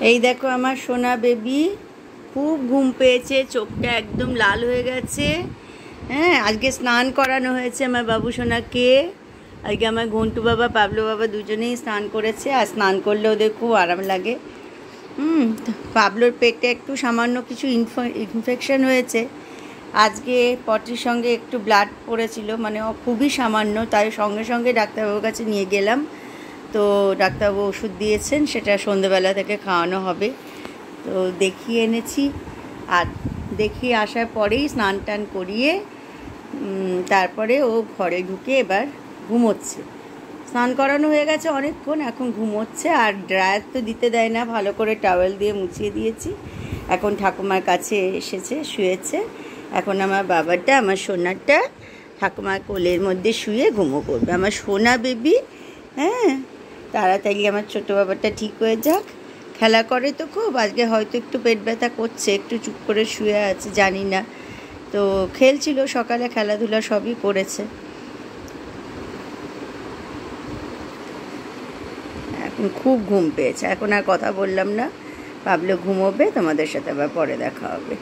এই দেখো আমার সোনা বেবি খুব ঘুম পেয়েছে, চোখটা একদম লাল হয়ে গেছে। হ্যাঁ, আজকে স্নান করানো হয়েছে আমার বাবু সোনাকে। আজকে আমার ঘন্টু বাবা পাবলো বাবা দুজনেই স্নান করেছে, আর স্নান করলে ওদের খুব আরাম লাগে। পাবলোর পেটে একটু সামান্য কিছু ইনফেকশন হয়েছে। আজকে পটির সঙ্গে একটু ব্লাড পড়েছিল, মানে খুবই সামান্য, তাই সঙ্গে সঙ্গে ডাক্তারবাবুর কাছে নিয়ে গেলাম। তো ডাক্তারবাবু ওষুধ দিয়েছেন, সেটা সন্ধেবেলা থেকে খাওয়ানো হবে। তো দেখিয়ে এনেছি, আর দেখিয়ে আসার পরেই স্নান টান করিয়ে তারপরে ও ঘরে ঢুকে এবার ঘুমোচ্ছে। স্নান করানো হয়ে গেছে অনেকক্ষণ, এখন ঘুমোচ্ছে। আর ড্রায়ার তো দিতে দেয় না, ভালো করে টাওয়েল দিয়ে মুছিয়ে দিয়েছি। এখন ঠাকুমার কাছে এসেছে, শুয়েছে। এখন আমার বাবাটা, আমার সোনারটা ঠাকুমার কোলের মধ্যে শুয়ে ঘুমো করবে। আমার সোনা বেবি। হ্যাঁ, তাড়াতাড়ি আমার ছোটো বাবাটা ঠিক হয়ে যাক। খেলা করে তো খুব, আজকে হয়তো একটু পেট ব্যথা করছে, একটু চুপ করে শুয়ে আছে, জানি না। তো খেলছিল সকালে, খেলাধুলা সবই করেছে। এখন খুব ঘুম পেয়েছে, এখন আর কথা বললাম না। ভাবলো ঘুমোবে, তোমাদের সাথে আবার পরে দেখা হবে।